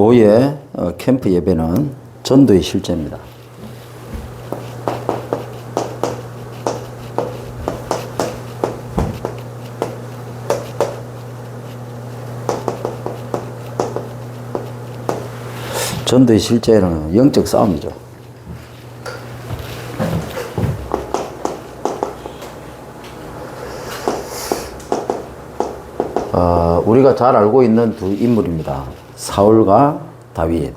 오후에 캠프 예배는 전도의 실제입니다. 전도의 실제는 영적 싸움이죠. 우리가 잘 알고 있는 두 인물입니다. 사울과 다윗.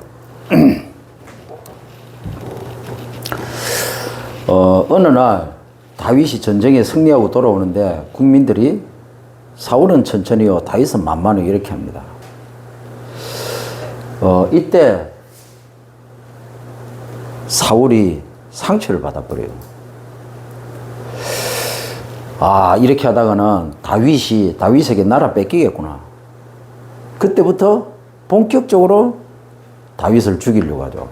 어느 날 다윗이 전쟁에 승리하고 돌아오는데 국민들이 사울은 천천히요, 다윗은 만만히 이렇게 합니다. 이때 사울이 상처를 받아버려요. 이렇게 하다가는 다윗에게 나라 뺏기겠구나. 그때부터 본격적으로 다윗을 죽이려고 하죠.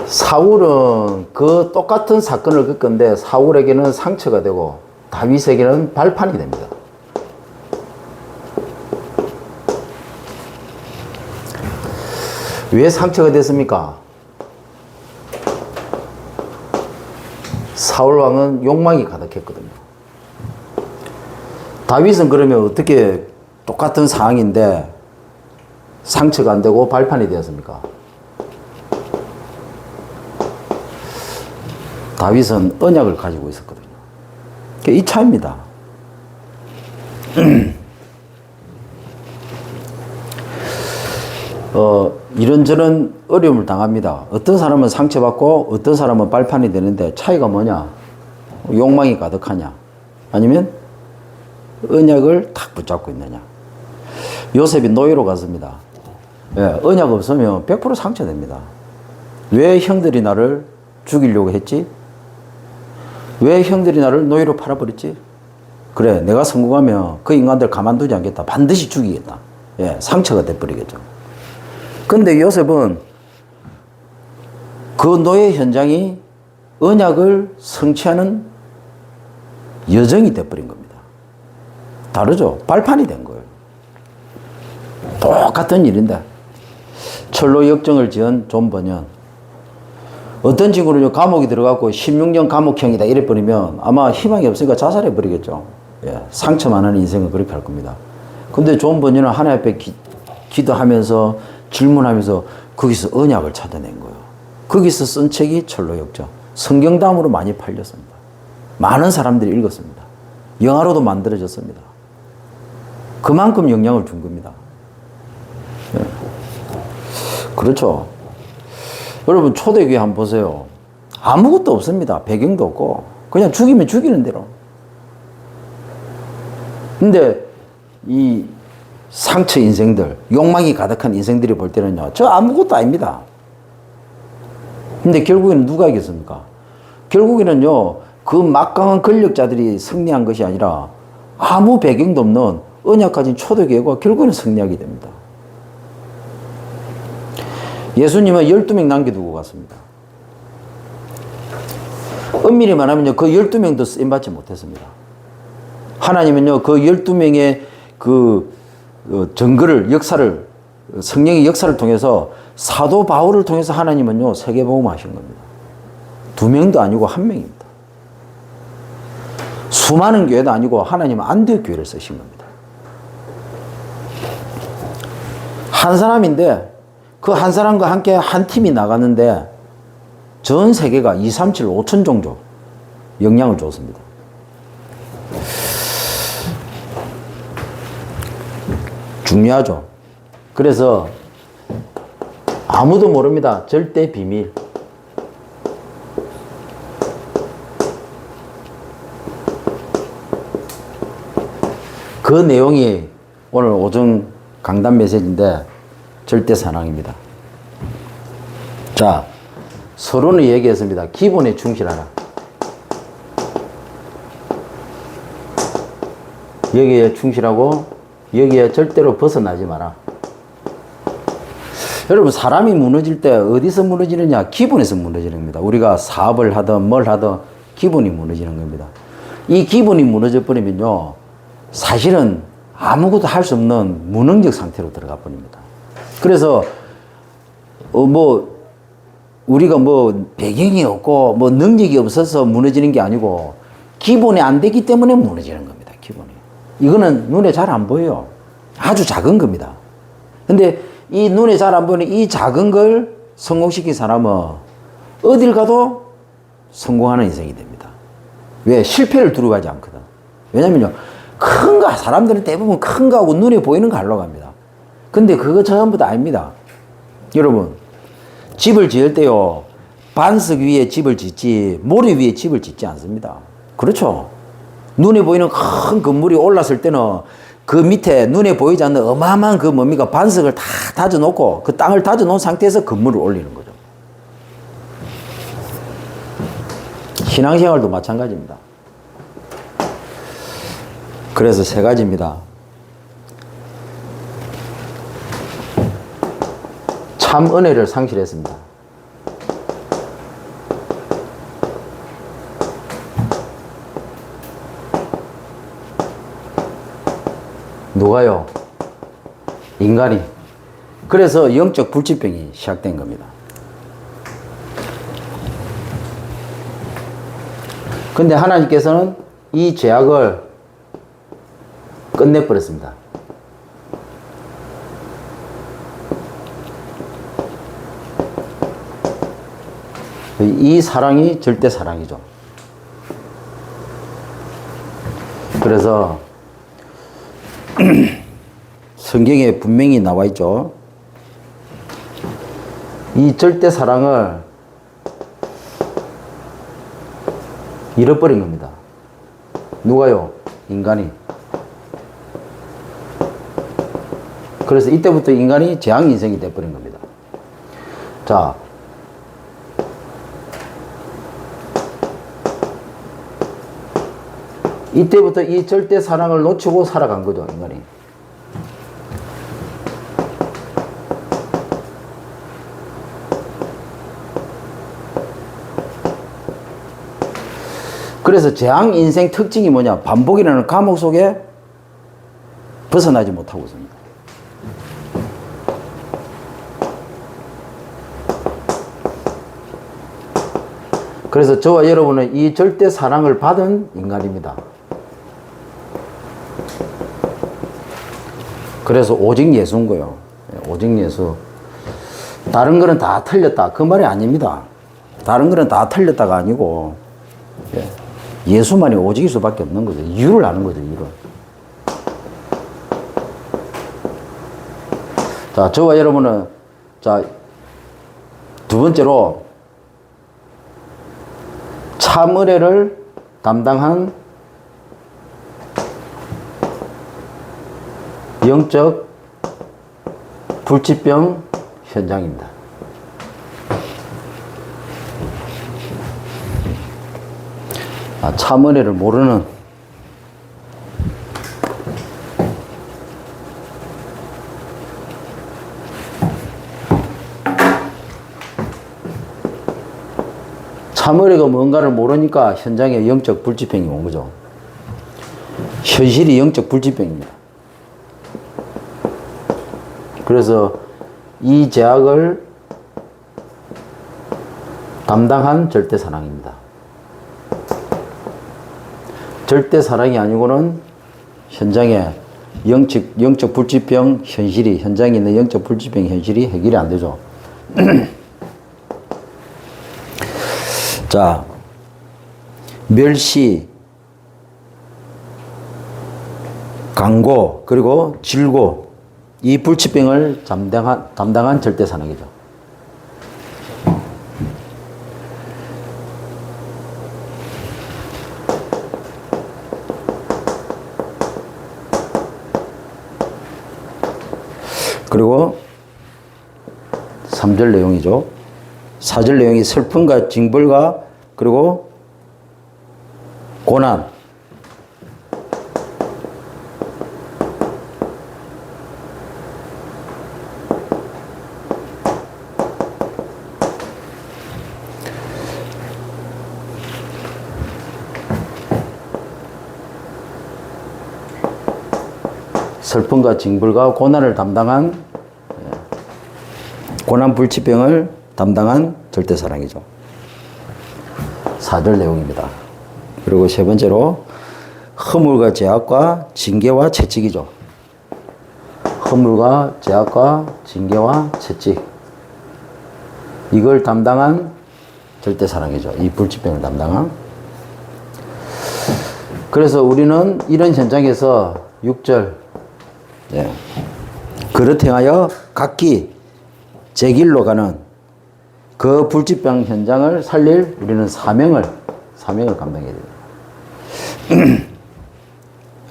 사울은 그 똑같은 사건을 겪은데 사울에게는 상처가 되고 다윗에게는 발판이 됩니다. 왜 상처가 됐습니까? 사울 왕은 욕망이 가득했거든요. 다윗은 그러면 어떻게 똑같은 상황인데 상처가 안 되고 발판이 되었습니까? 다윗은 언약을 가지고 있었거든요. 이 차이입니다. 이런저런 어려움을 당합니다. 어떤 사람은 상처받고 어떤 사람은 발판이 되는데 차이가 뭐냐? 욕망이 가득하냐? 아니면 언약을 탁 붙잡고 있느냐? 요셉이 노예로 갔습니다. 언약 없으면 100% 상처됩니다. 왜 형들이 나를 죽이려고 했지? 왜 형들이 나를 노예로 팔아버렸지? 그래, 내가 성공하면 그 인간들 가만두지 않겠다. 반드시 죽이겠다. 상처가 돼버리겠죠. 근데 요셉은 그 노예 현장이 언약을 성취하는 여정이 돼버린 겁니다. 다르죠? 발판이 된 거예요. 똑같은 일인데 철로 역정을 지은 존 버년, 어떤 친구는 감옥에 들어가고 16년 감옥형이다 이래버리면 아마 희망이 없으니까 자살해버리겠죠. 상처만 하는 인생은 그렇게 할 겁니다. 근데 존 버년은 하나님 앞에 기도하면서 질문하면서 거기서 언약을 찾아낸 거예요. 거기서 쓴 책이 철로 역정. 성경담으로 많이 팔렸습니다. 많은 사람들이 읽었습니다. 영화로도 만들어졌습니다. 그만큼 영향을 준 겁니다. 그렇죠. 여러분 초대교회 한번 보세요. 아무것도 없습니다. 배경도 없고 그냥 죽이면 죽이는 대로. 근데 이 상처 인생들, 욕망이 가득한 인생들이 볼 때는요, 저 아무것도 아닙니다. 근데 결국에는 누가 이겼습니까? 결국에는요, 그 막강한 권력자들이 승리한 것이 아니라 아무 배경도 없는 언약 가진 초대교회가 결국에는 승리하게 됩니다. 예수님은 12명 남겨두고 갔습니다. 엄밀히 말하면요, 그 12명도 쓰임받지 못했습니다. 하나님은요, 그 12명의 증거를, 역사를, 성령의 역사를 통해서 사도 바울을 통해서 하나님은요, 세계복음 하신 겁니다. 2명도 아니고 1명입니다. 수많은 교회도 아니고 하나님은 안디옥 교회를 쓰신 겁니다. 한 사람인데 그 한 사람과 함께 한 팀이 나갔는데 전 세계가 237, 5천 종족 영향을 줬습니다. 중요하죠. 그래서 아무도 모릅니다. 절대 비밀. 그 내용이 오늘 오전 강단 메시지인데 절대 사랑입니다. 자, 서론을 얘기했습니다. 기본에 충실하라. 여기에 충실하고 여기에 절대로 벗어나지 마라. 여러분, 사람이 무너질 때 어디서 무너지느냐? 기본에서 무너지는 겁니다. 우리가 사업을 하든 뭘 하든 기본이 무너지는 겁니다. 이 기본이 무너져 버리면요, 사실은 아무것도 할 수 없는 무능력 상태로 들어가 버립니다. 그래서 뭐 우리가 뭐 배경이 없고 뭐 능력이 없어서 무너지는 게 아니고 기본이 안 되기 때문에 무너지는 겁니다. 기본이. 이거는 눈에 잘 안 보여요. 아주 작은 겁니다. 근데 이 눈에 잘 안 보이는 이 작은 걸 성공시킨 사람은 어딜 가도 성공하는 인생이 됩니다. 왜? 실패를 두려워하지 않거든. 왜냐면요, 큰 거, 사람들은 대부분 큰 거하고 눈에 보이는 거 하려고 합니다. 근데 그거 전부 다 아닙니다. 여러분, 집을 지을 때요, 반석 위에 집을 짓지, 모래 위에 집을 짓지 않습니다. 그렇죠? 눈에 보이는 큰 건물이 올랐을 때는 그 밑에 눈에 보이지 않는 어마어마한 그 뭡니까? 반석을 다 다져놓고 그 땅을 다져놓은 상태에서 건물을 올리는 거죠. 신앙생활도 마찬가지입니다. 그래서 세 가지입니다. 참 은혜를 상실했습니다. 누가요? 인간이. 그래서 영적 불치병이 시작된 겁니다. 근데 하나님께서는 이 죄악을 끝내버렸습니다. 이 사랑이 절대 사랑이죠. 그래서 성경에 분명히 나와 있죠. 이 절대 사랑을 잃어버린 겁니다. 누가요? 인간이. 그래서 이때부터 인간이 재앙 인생이 돼버린 겁니다. 자, 이때부터 이 절대 사랑을 놓치고 살아간 거죠, 인간이. 그래서 재앙 인생 특징이 뭐냐? 반복이라는 감옥 속에 벗어나지 못하고 있습니다. 그래서 저와 여러분은 이 절대 사랑을 받은 인간입니다. 그래서 오직 예수인 거예요. 오직 예수. 다른 거는 다 틀렸다. 그 말이 아닙니다. 다른 거는 다 틀렸다가 아니고 예수만이 오직일 수밖에 없는 거죠. 이유를 아는 거죠. 이유를. 자, 저와 여러분은 자, 두 번째로 참 은혜를 담당한 영적 불치병 현장입니다. 참 은혜를 모르는 참 은혜가 뭔가를 모르니까 현장에 영적 불치병이 온 거죠. 현실이 영적 불치병입니다. 그래서 이 죄악을 담당한 절대 사랑입니다. 절대 사랑이 아니고는 현장에 영적 불치병 현실이, 현장에 있는 영적 불치병 현실이 해결이 안 되죠. 자, 멸시, 강고, 그리고 질고, 이 불치병을 담당한 절대 사랑이죠. 그리고 3절 내용이죠. 4절 내용이 슬픔과 징벌과 그리고 고난. 슬픔과 징벌과 고난을 담당한, 고난 불치병을 담당한 절대사랑이죠. 4절 내용입니다. 그리고 세 번째로 허물과 죄악과 징계와 채찍이죠. 허물과 죄악과 징계와 채찍, 이걸 담당한 절대사랑이죠. 이 불치병을 담당한. 그래서 우리는 이런 현장에서 6절, 그릇 행하여 각기 제 길로 가는 그 불치병 현장을 살릴 우리는 사명을 감당해야 돼요.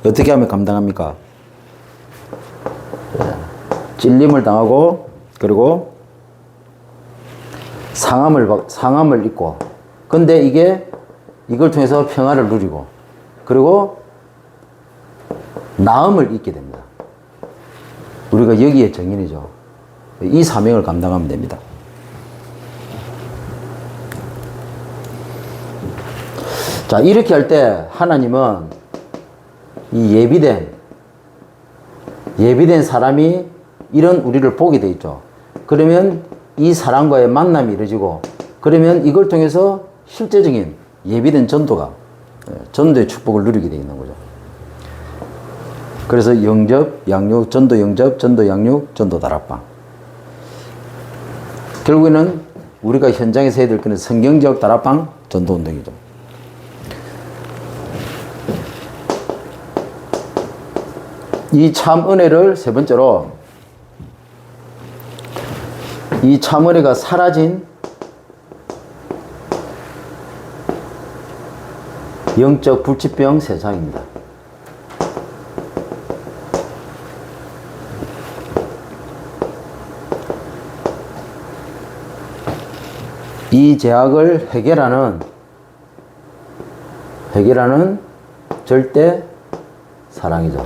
어떻게 하면 감당합니까? 찔림을 당하고, 그리고 상함을 입고, 근데 이걸 통해서 평화를 누리고, 그리고 나음을 입게 됩니다. 우리가 여기에 정인이죠. 이 사명을 감당하면 됩니다. 자, 이렇게 할 때 하나님은 이 예비된 사람이 이런 우리를 보게 돼 있죠. 그러면 이 사람과의 만남이 이루어지고, 그러면 이걸 통해서 실제적인 예비된 전도의 축복을 누리게 돼 있는 거죠. 그래서 영접, 양육, 전도 영접, 전도 양육, 전도 다락방. 결국에는 우리가 현장에서 해야 될 것은 성경적 다락방 전도 운동이죠. 이 참 은혜를 세 번째로, 이 참 은혜가 사라진 영적 불치병 세상입니다. 이 죄악을 해결하는 절대 사랑이죠.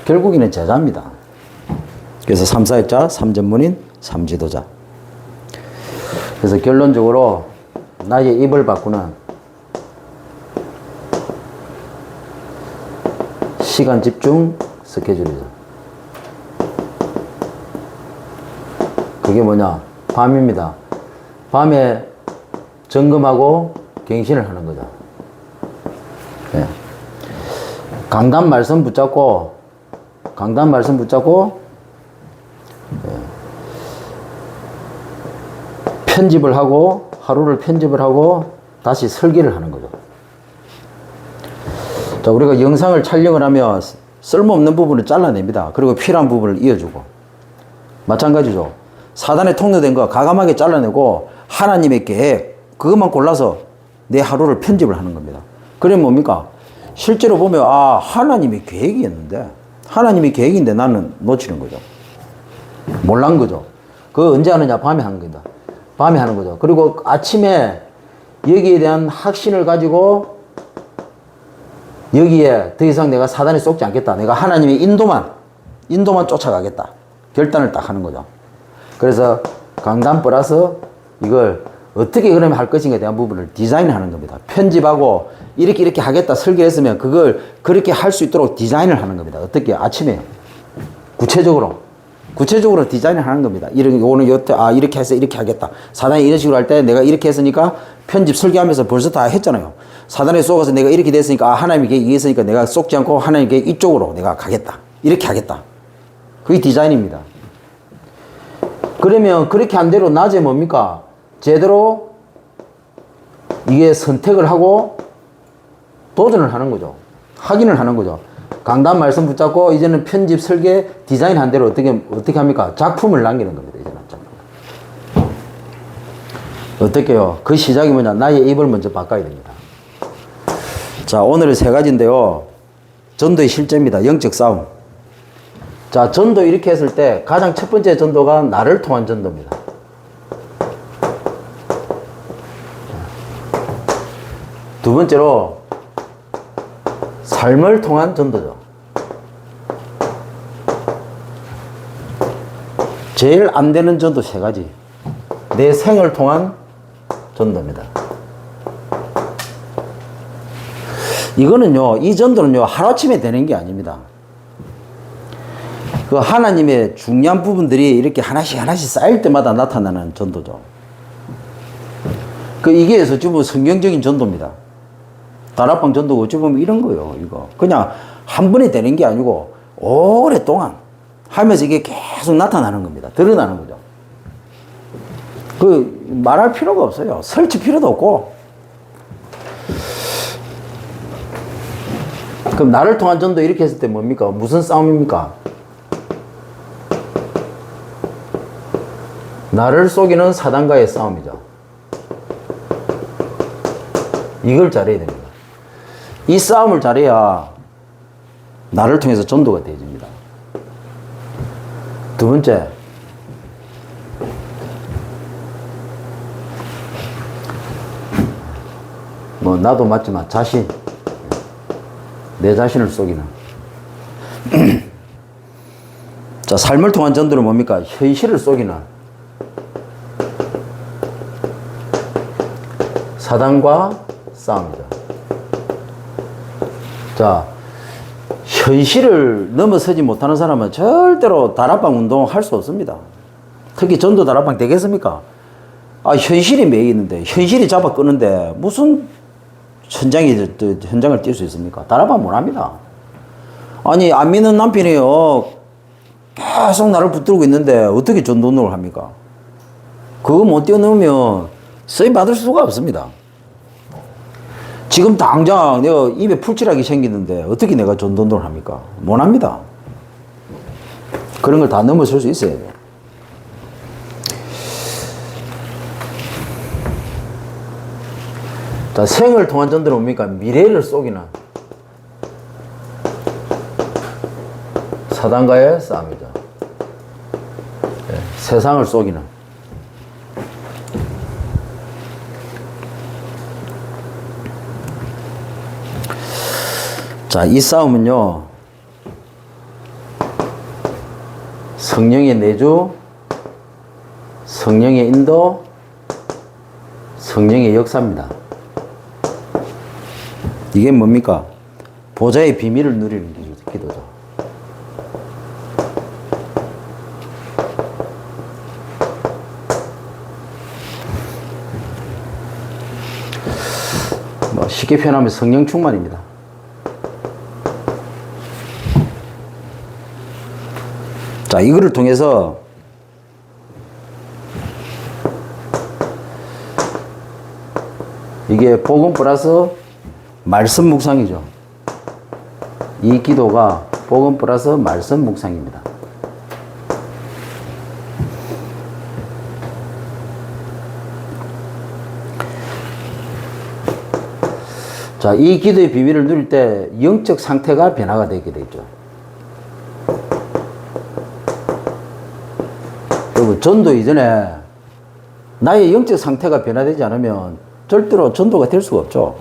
결국에는 제자입니다. 그래서 3사회자, 3전문인, 3지도자. 그래서 결론적으로 나의 입을 바꾸는 시간 집중 스케줄이죠. 그게 뭐냐? 밤입니다. 밤에 점검하고 갱신을 하는 거죠. 강단 말씀 붙잡고 편집을 하고, 하루를 편집을 하고 다시 설계를 하는 거죠. 자, 우리가 영상을 촬영을 하면 쓸모없는 부분을 잘라냅니다. 그리고 필요한 부분을 이어주고. 마찬가지죠. 사단에 통로된 거 과감하게 잘라내고 하나님의 계획, 그것만 골라서 내 하루를 편집을 하는 겁니다. 그러면 뭡니까? 실제로 보면 하나님의 계획이었는데, 하나님의 계획인데 나는 놓치는 거죠. 몰란 거죠. 그거 언제 하느냐? 밤에 하는 겁니다. 밤에 하는 거죠. 그리고 아침에 여기에 대한 확신을 가지고 여기에 더 이상 내가 사단에 속지 않겠다. 내가 하나님의 인도만 쫓아가겠다. 결단을 딱 하는 거죠. 그래서 강단 플러스 이걸 어떻게 그러면 할 것인가에 대한 부분을 디자인하는 겁니다. 편집하고 이렇게 하겠다 설계했으면 그걸 그렇게 할 수 있도록 디자인을 하는 겁니다. 어떻게? 아침에 구체적으로 디자인을 하는 겁니다. 오늘 이렇게 해서 이렇게 하겠다. 사단이 이런 식으로 할 때 내가 이렇게 했으니까 편집 설계하면서 벌써 다 했잖아요. 사단에 쏘가서 내가 이렇게 됐으니까 하나님의 계획이 있으니까 내가 속지 않고 하나님의 계획 이쪽으로 내가 가겠다. 이렇게 하겠다. 그게 디자인입니다. 그러면 그렇게 한 대로 낮에 뭡니까? 제대로 이게 선택을 하고 도전을 하는 거죠. 확인을 하는 거죠. 강단 말씀 붙잡고 이제는 편집, 설계, 디자인 한 대로 어떻게 합니까? 작품을 남기는 겁니다. 이제는 작품. 어떻게 해요? 그 시작이 뭐냐? 나의 입을 먼저 바꿔야 됩니다. 자, 오늘은 세 가지인데요. 전도의 실제입니다. 영적 싸움. 자, 전도 이렇게 했을 때 가장 첫 번째 전도가 나를 통한 전도입니다. 두 번째로 삶을 통한 전도죠. 제일 안 되는 전도 세 가지. 내 생을 통한 전도입니다. 이거는요, 이 전도는요, 하루아침에 되는 게 아닙니다. 그 하나님의 중요한 부분들이 이렇게 하나씩 하나씩 쌓일 때마다 나타나는 전도죠. 그 이게 어찌 보면 성경적인 전도입니다. 다락방 전도가 어찌 보면 이런 거예요. 이거 그냥 한 번에 되는 게 아니고 오랫동안 하면서 이게 계속 나타나는 겁니다. 드러나는 거죠. 그 말할 필요가 없어요. 설치 필요도 없고. 그럼 나를 통한 전도 이렇게 했을 때 뭡니까? 무슨 싸움입니까? 나를 속이는 사단과의 싸움이죠. 이걸 잘해야 됩니다. 이 싸움을 잘해야 나를 통해서 전도가 되어집니다. 두 번째, 뭐 나도 맞지만 자신, 내 자신을 속이는. 자, 삶을 통한 전도는 뭡니까? 현실을 속이는 사단과 싸움이다. 자, 현실을 넘어서지 못하는 사람은 절대로 다락방 운동 할 수 없습니다. 특히 전도 다락방 되겠습니까? 아, 현실이 매여 있는데, 현실이 잡아 끄는데, 무슨 현장을 뛸 수 있습니까? 다락방 못 합니다. 아니, 안 믿는 남편이요. 계속 나를 붙들고 있는데, 어떻게 전도 운동을 합니까? 그거 못 뛰어넘으면 쓰임 받을 수가 없습니다. 지금 당장 내가 입에 풀칠하기 생기는데 어떻게 내가 전도운동을 합니까? 못 합니다. 그런 걸 다 넘어설 수 있어야 돼요. 자, 생을 통한 전도는 뭡니까? 미래를 속이는 사단과의 싸움이죠. 네, 세상을 속이는. 자, 이 싸움은요, 성령의 내주, 성령의 인도, 성령의 역사입니다. 이게 뭡니까? 보좌의 비밀을 누리는 기도죠. 뭐 쉽게 표현하면 성령 충만입니다. 자, 이거를 통해서 이게 복음 플러스 말씀 묵상이죠. 이 기도가 복음 플러스 말씀 묵상입니다. 자, 이 기도의 비밀을 누릴 때 영적 상태가 변화가 되게 되죠. 여러분, 전도 이전에 나의 영적 상태가 변화되지 않으면 절대로 전도가 될 수가 없죠.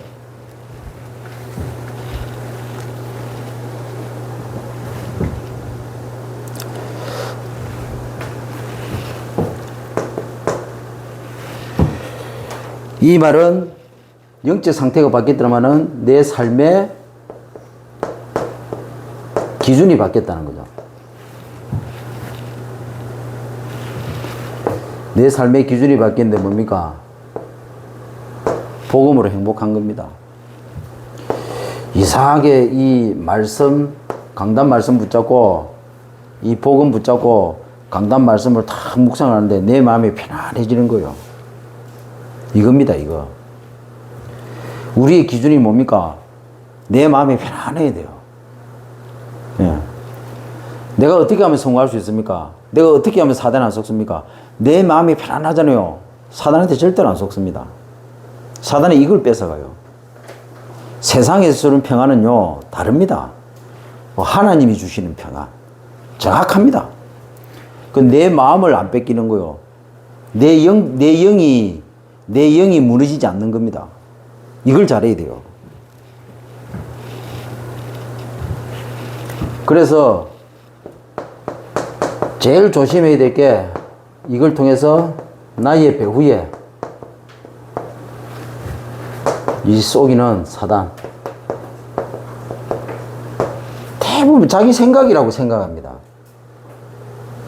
이 말은 영적 상태가 바뀌었다면은 내 삶의 기준이 바뀌었다는 거죠. 내 삶의 기준이 바뀌었는데 뭡니까? 복음으로 행복한 겁니다. 이상하게 이 말씀, 강단 말씀 붙잡고 이 복음 붙잡고 강단 말씀을 다 묵상하는데 내 마음이 편안해지는 거예요. 이겁니다, 이거. 우리의 기준이 뭡니까? 내 마음이 편안해야 돼요. 예. 내가 어떻게 하면 성공할 수 있습니까? 내가 어떻게 하면 사단에 안 속습니까? 내 마음이 편안하잖아요. 사단한테 절대로 안 속습니다. 사단이 이걸 뺏어가요. 세상에서 주는 평안은요, 다릅니다. 하나님이 주시는 평안. 정확합니다. 그 내 마음을 안 뺏기는 거요. 내 영이 무너지지 않는 겁니다. 이걸 잘해야 돼요. 그래서 제일 조심해야 될 게 이걸 통해서 나의 배후에 이 속이는 사단. 대부분 자기 생각이라고 생각합니다.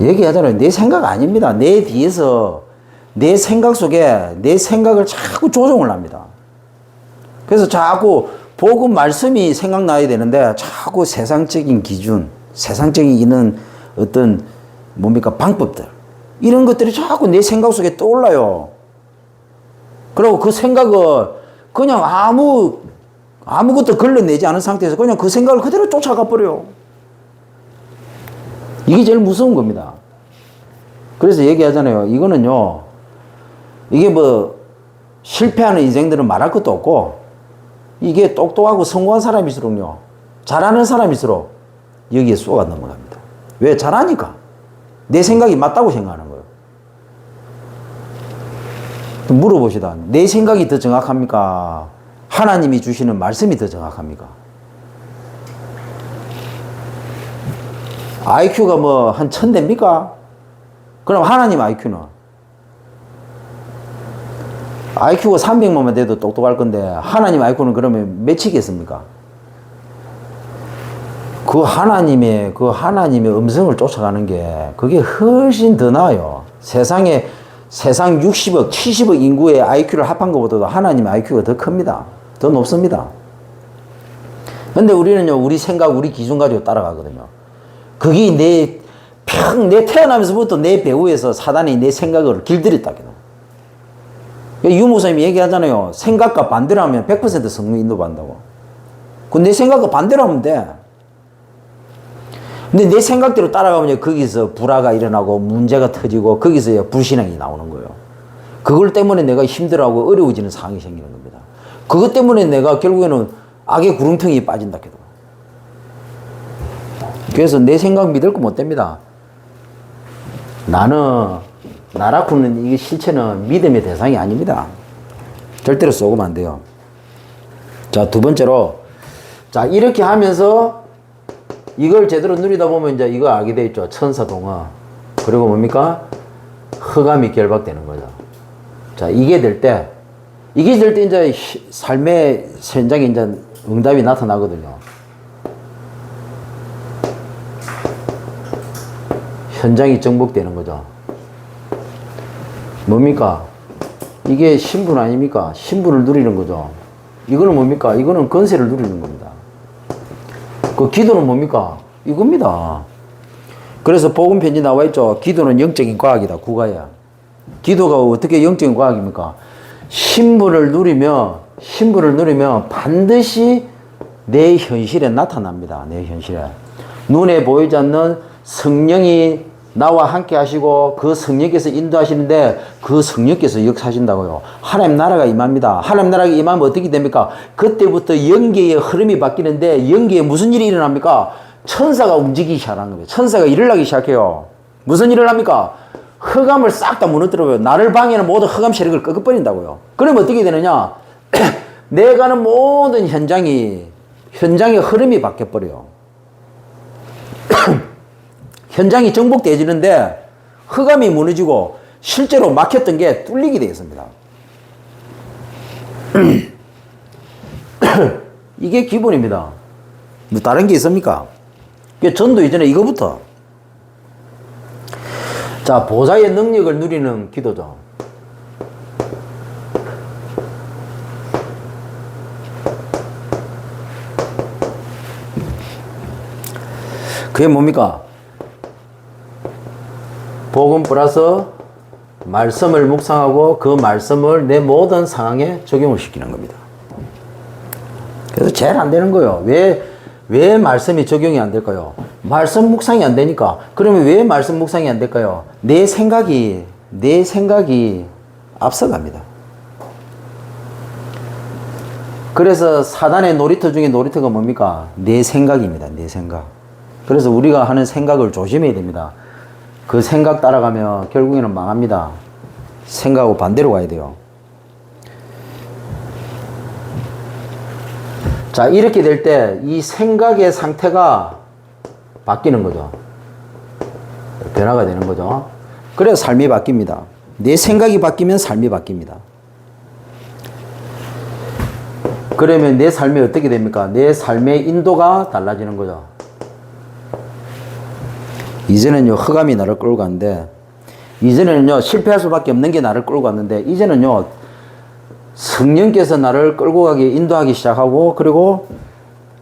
얘기하잖아요. 내 생각 아닙니다. 내 뒤에서 내 생각 속에 내 생각을 자꾸 조종을 합니다. 그래서 자꾸 복음 말씀이 생각나야 되는데 자꾸 세상적인 기준, 세상적인 이런 어떤 뭡니까 방법들 이런 것들이 자꾸 내 생각 속에 떠올라요. 그리고 그 생각을 그냥 아무것도 걸러내지 않은 상태에서 그냥 그 생각을 그대로 쫓아가 버려요. 이게 제일 무서운 겁니다. 그래서 얘기하잖아요. 이거는요, 이게 뭐, 실패하는 인생들은 말할 것도 없고, 이게 똑똑하고 성공한 사람일수록요, 잘하는 사람일수록 여기에 쏘가 넘어갑니다. 왜? 잘하니까. 내 생각이 맞다고 생각하는 거예요. 물어봅시다. 내 생각이 더 정확합니까? 하나님이 주시는 말씀이 더 정확합니까? IQ가 뭐 한 1000 됩니까? 그럼 하나님 IQ는? IQ가 300만만 돼도 똑똑할 건데 하나님 IQ는 그러면 몇이겠습니까? 그 하나님의 음성을 쫓아가는 게 그게 훨씬 더 나아요. 세상 60억, 70억 인구의 IQ를 합한 것보다도 하나님의 IQ가 더 큽니다. 더 높습니다. 근데 우리는요, 우리 생각, 우리 기준 가지고 따라가거든요. 그게 내 태어나면서부터 내 배후에서 사단이 내 생각을 길들였다. 유목사님이 얘기하잖아요. 생각과 반대로 하면 100% 성령 인도받는다고. 내 생각과 반대로 하면 돼. 근데 내 생각대로 따라가면 거기서 불화가 일어나고 문제가 터지고 거기서 불신앙이 나오는 거예요. 그걸 때문에 내가 힘들어하고 어려워지는 상황이 생기는 겁니다. 그것 때문에 내가 결국에는 악의 구렁텅이에 빠진다. 그래서 내 생각 믿을 거 못 됩니다. 나라쿠는 이게 실체는 믿음의 대상이 아닙니다. 절대로 쏘고면 안 돼요. 자, 두 번째로, 자, 이렇게 하면서 이걸 제대로 누리다 보면 이제 이거 알게 돼 있죠. 천사동화. 그리고 뭡니까? 흑암이 결박되는 거죠. 자, 이게 될 때 이제 삶의 현장에 이제 응답이 나타나거든요. 현장이 정복되는 거죠. 뭡니까? 이게 신분 아닙니까? 신분을 누리는 거죠. 이거는 뭡니까? 이거는 권세를 누리는 겁니다. 그 기도는 뭡니까? 이겁니다. 그래서 복음 편지 나와 있죠. 기도는 영적인 과학이다. 국가야. 기도가 어떻게 영적인 과학입니까? 신분을 누리면 반드시 내 현실에 나타납니다. 내 현실에. 눈에 보이지 않는 성령이 나와 함께 하시고 그 성령께서 인도하시는데 그 성령께서 역사하신다고요. 하나님 나라가 임합니다. 하나님 나라가 임하면 어떻게 됩니까? 그때부터 영계의 흐름이 바뀌는데 영계에 무슨 일이 일어납니까? 천사가 움직이기 시작하는 겁니다. 천사가 일어나기 시작해요. 무슨 일을 합니까? 흑암을 싹 다 무너뜨려요. 나를 방해하는 모든 흑암 세력을 꺾어버린다고요. 그러면 어떻게 되느냐? 내가 가는 모든 현장의 흐름이 바뀌어버려요. 현장이 정복되어지는데 흑암이 무너지고 실제로 막혔던 게 뚫리게 되겠습니다. 이게 기본입니다. 뭐 다른 게 있습니까? 전도 이전에 이거부터. 자, 보좌의 능력을 누리는 기도죠. 그게 뭡니까? 복음 플러스 말씀을 묵상하고 그 말씀을 내 모든 상황에 적용을 시키는 겁니다. 그래서 제일 안 되는 거예요. 왜 말씀이 적용이 안 될까요? 말씀 묵상이 안 되니까. 그러면 왜 말씀 묵상이 안 될까요? 내 생각이 앞서갑니다. 그래서 사단의 놀이터 중에 놀이터가 뭡니까? 내 생각입니다. 내 생각. 그래서 우리가 하는 생각을 조심해야 됩니다. 그 생각 따라가면 결국에는 망합니다. 생각하고 반대로 가야 돼요. 자, 이렇게 될 때 이 생각의 상태가 바뀌는 거죠. 변화가 되는 거죠. 그래서 삶이 바뀝니다. 내 생각이 바뀌면 삶이 바뀝니다. 그러면 내 삶이 어떻게 됩니까? 내 삶의 인도가 달라지는 거죠. 이제는요, 흑암이 나를 끌고 갔는데, 이제는요, 실패할 수밖에 없는 게 나를 끌고 갔는데, 이제는요, 성령께서 나를 끌고 가기, 인도하기 시작하고, 그리고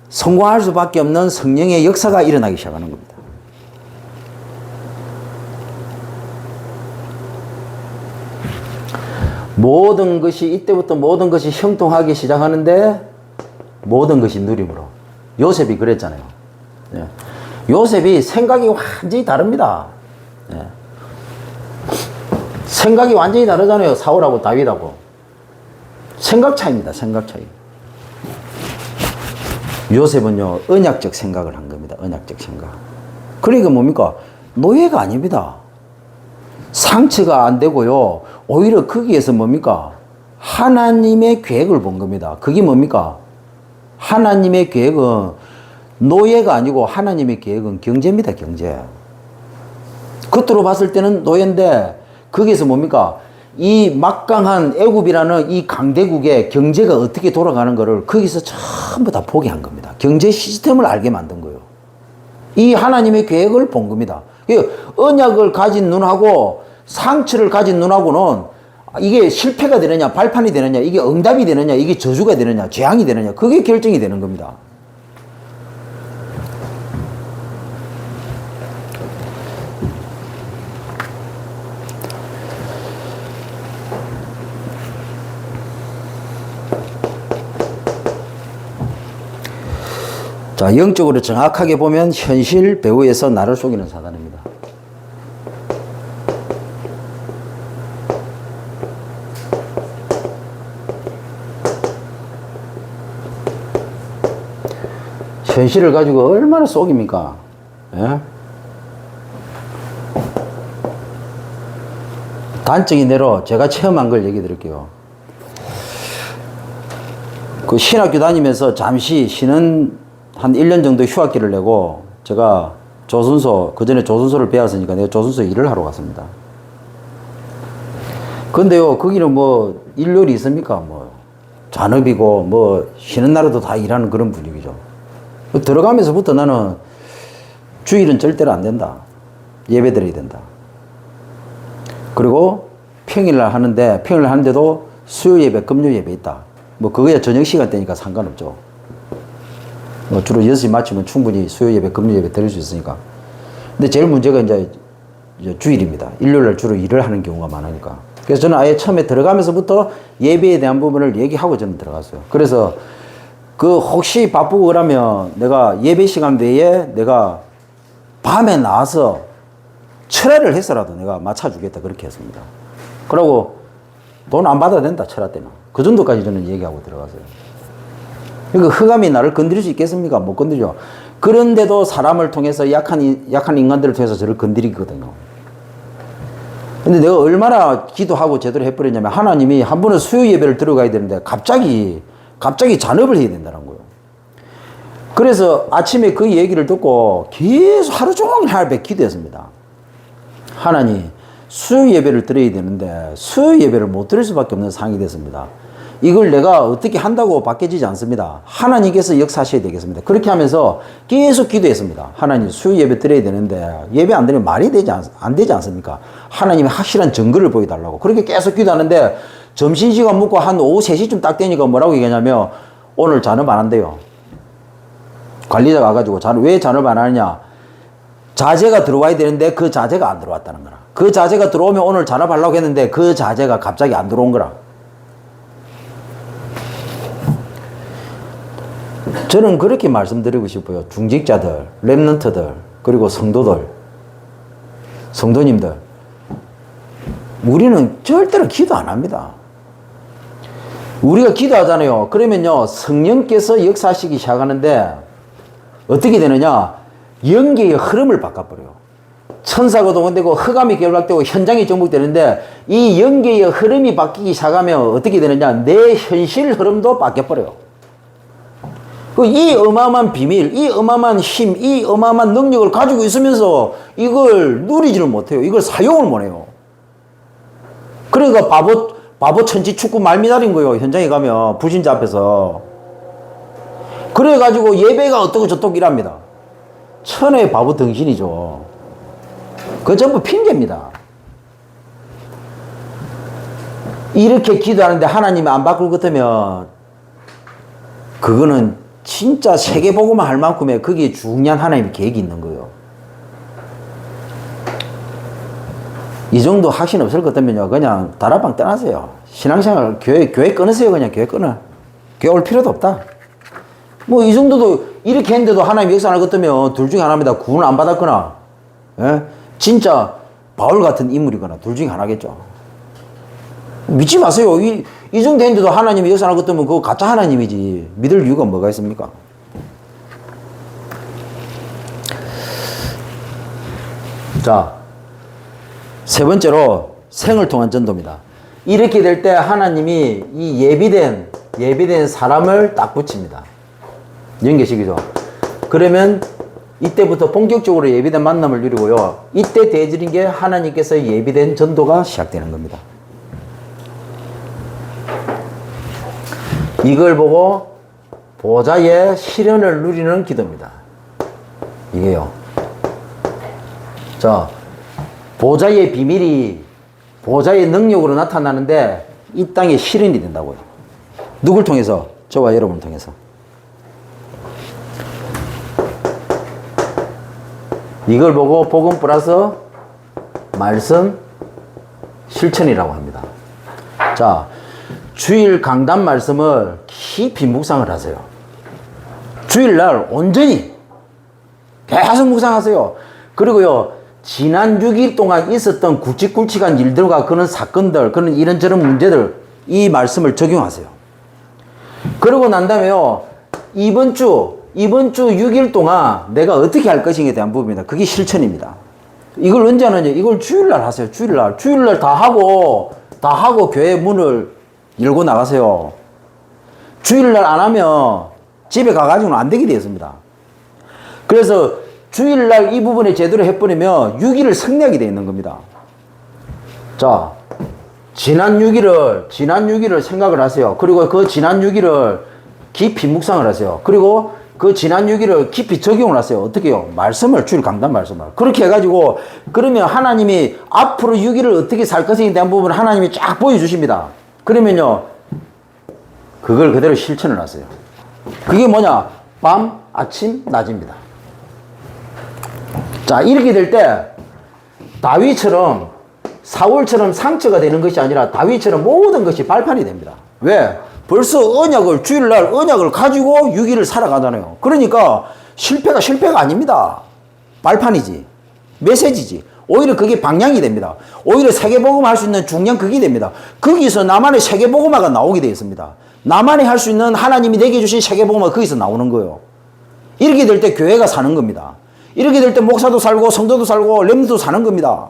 성공할 수밖에 없는 성령의 역사가 일어나기 시작하는 겁니다. 모든 것이, 이때부터 모든 것이 형통하기 시작하는데, 모든 것이 누림으로. 요셉이 그랬잖아요. 예. 요셉이 생각이 완전히 다릅니다. 예. 생각이 완전히 다르잖아요. 사울하고 다윗하고. 생각 차이입니다. 생각 차이. 요셉은요, 언약적 생각을 한 겁니다. 언약적 생각. 그러니까 뭡니까? 노예가 아닙니다. 상처가 안 되고요. 오히려 거기에서 뭡니까? 하나님의 계획을 본 겁니다. 그게 뭡니까? 하나님의 계획은 노예가 아니고 하나님의 계획은 경제입니다. 경제. 겉으로 봤을 때는 노예인데 거기에서 뭡니까? 이 막강한 애굽이라는 이 강대국의 경제가 어떻게 돌아가는 거를 거기서 전부 다 보게 한 겁니다. 경제 시스템을 알게 만든 거예요. 이 하나님의 계획을 본 겁니다. 언약을 가진 눈하고 상처를 가진 눈하고는 이게 실패가 되느냐, 발판이 되느냐, 이게 응답이 되느냐, 이게 저주가 되느냐, 재앙이 되느냐, 그게 결정이 되는 겁니다. 자, 영적으로 정확하게 보면 현실 배후에서 나를 속이는 사단입니다. 현실을 가지고 얼마나 속입니까? 예? 단적인 예로 제가 체험한 걸 얘기 드릴게요. 그 신학교 다니면서 잠시 쉬는 한 1년 정도 휴학기를 내고 제가 조선소, 그 전에 조선소를 배웠으니까 내가 조선소에 일을 하러 갔습니다. 근데요, 거기는 뭐 일요일이 있습니까? 뭐 잔업이고 뭐 쉬는 날에도 다 일하는 그런 분위기죠. 들어가면서부터 나는 주일은 절대로 안 된다. 예배 드려야 된다. 그리고 평일날 하는데, 평일날 하는데도 수요 예배, 금요 예배 있다. 뭐 그거야 저녁 시간대니까 상관없죠. 뭐 주로 6시 마치면 충분히 수요 예배, 금요 예배 드릴 수 있으니까. 근데 제일 문제가 이제 주일입니다. 일요일날 주로 일을 하는 경우가 많으니까. 그래서 저는 아예 처음에 들어가면서부터 예배에 대한 부분을 얘기하고 저는 들어갔어요. 그래서 그 혹시 바쁘고 그러면 내가 예배 시간 외에 내가 밤에 나와서 철야를 해서라도 내가 맞춰주겠다 그렇게 했습니다. 그러고 돈 안 받아도 된다 철야 때는. 그 정도까지 저는 얘기하고 들어갔어요. 그러니까 흑암이 나를 건드릴 수 있겠습니까? 못 건드려. 그런데도 사람을 통해서 약한 인간들을 통해서 저를 건드리거든요. 근데 내가 얼마나 기도하고 제대로 해버렸냐면 하나님이 한 번은 수요 예배를 들어가야 되는데 갑자기 잔업을 해야 된다는 거예요. 그래서 아침에 그 얘기를 듣고 계속 하루 종일 하루에 기도했습니다. 하나님, 수요 예배를 드려야 되는데 수요 예배를 못 드릴 수밖에 없는 상황이 됐습니다. 이걸 내가 어떻게 한다고 바뀌어지지 않습니다. 하나님께서 역사하셔야 되겠습니다. 그렇게 하면서 계속 기도했습니다. 하나님, 수요 예배 드려야 되는데 예배 안 드리면 말이 안 되지 않습니까? 하나님의 확실한 증거를 보여달라고. 그렇게 계속 기도하는데 점심시간 먹고 한 오후 3시쯤 딱 되니까 뭐라고 얘기하냐면 오늘 잔업 안 한대요. 관리자가 와가지고 왜 잔업 안 하느냐. 자재가 들어와야 되는데 그 자재가 안 들어왔다는 거라. 그 자재가 들어오면 오늘 잔업하려고 했는데 그 자재가 갑자기 안 들어온 거라. 저는 그렇게 말씀드리고 싶어요. 중직자들, 랩런트들, 그리고 성도님들. 우리는 절대로 기도 안 합니다. 우리가 기도하잖아요. 그러면요, 성령께서 역사하시기 시작하는데 어떻게 되느냐? 영계의 흐름을 바꿔버려요. 천사가 동원되고 흑암이 결박되고 현장이 정복되는데 이 영계의 흐름이 바뀌기 시작하면 어떻게 되느냐? 내 현실 흐름도 바뀌어버려요. 이 어마어마한 비밀, 이 어마어마한 힘, 이 어마어마한 능력을 가지고 있으면서 이걸 누리지를 못해요. 이걸 사용을 못해요. 그러니까 바보 천지 축구 말미잘인 거예요. 현장에 가면 불신자 앞에서. 그래가지고 예배가 어떻고 저떻고 이랍니다. 천하의 바보 등신이죠. 그거 전부 핑계입니다. 이렇게 기도하는데 하나님이 안 바꿀 것 같으면 그거는 진짜 세계복음만 할 만큼의 거기에 중요한 하나님의 계획이 있는 거예요. 이 정도 확신 없을 것 같으면요, 그냥 다락방 떠나세요. 신앙생활, 교회 끊으세요. 그냥 교회 끊어. 교회 올 필요도 없다. 뭐 이 정도도 이렇게 했는데도 하나님 역사 안 할 것 같으면 둘 중에 하나입니다. 구원을 안 받았거나, 예? 진짜 바울 같은 인물이거나 둘 중에 하나겠죠. 믿지 마세요. 이 정도 했는데도 하나님이 역사 안 할 것 같으면 그거 가짜 하나님이지. 믿을 이유가 뭐가 있습니까? 자, 세 번째로 생을 통한 전도입니다. 이렇게 될 때 하나님이 이 예비된 사람을 딱 붙입니다. 연계식이죠. 그러면 이때부터 본격적으로 예비된 만남을 누리고요. 이때 대질인 게 하나님께서 예비된 전도가 시작되는 겁니다. 이걸 보고 보좌의 실현을 누리는 기도입니다. 이게요. 자, 보좌의 비밀이 보좌의 능력으로 나타나는데 이 땅에 실현이 된다고요. 누굴 통해서? 저와 여러분을 통해서. 이걸 보고 복음 플러스 말씀 실천이라고 합니다. 자, 주일 강단 말씀을 깊이 묵상을 하세요. 주일날 온전히 계속 묵상하세요. 그리고요, 지난 6일 동안 있었던 굵직굵직한 일들과 그런 사건들, 그런 이런저런 문제들, 이 말씀을 적용하세요. 그러고 난 다음에요, 이번 주 6일 동안 내가 어떻게 할 것인가에 대한 부분입니다. 그게 실천입니다. 이걸 언제 하느냐? 이걸 주일날 하세요. 주일날 다 하고 교회 문을 열고 나가세요. 주일날 안 하면 집에 가가지고는 안 되게 되어 있습니다. 그래서 주일날 이 부분에 제대로 해버리면 6일을 승리하게 되어 있는 겁니다. 자, 지난 6일을 생각을 하세요. 그리고 그 지난 6일을 깊이 묵상을 하세요. 그리고 그 지난 6일을 깊이 적용을 하세요. 어떻게 해요? 말씀을, 주일 강단 말씀을. 그렇게 해가지고, 그러면 하나님이 앞으로 6일을 어떻게 살 것에 대한 부분을 하나님이 쫙 보여주십니다. 그러면요, 그걸 그대로 실천을 하세요. 그게 뭐냐? 밤, 아침, 낮입니다. 자, 이렇게 될 때, 다윗처럼, 사울처럼 상처가 되는 것이 아니라 다윗처럼 모든 것이 발판이 됩니다. 왜? 벌써 주일날 언약을 가지고 6일을 살아가잖아요. 그러니까 실패가 아닙니다. 발판이지. 메시지지. 오히려 그게 방향이 됩니다. 오히려 세계복음 할 수 있는 중량 그게 됩니다. 거기서 나만의 세계복음화가 나오게 되어 있습니다. 나만이 할 수 있는 하나님이 내게 주신 세계복음화가 거기서 나오는 거예요. 이렇게 될 때 교회가 사는 겁니다. 이렇게 될 때 목사도 살고 성도도 살고 렘도 사는 겁니다.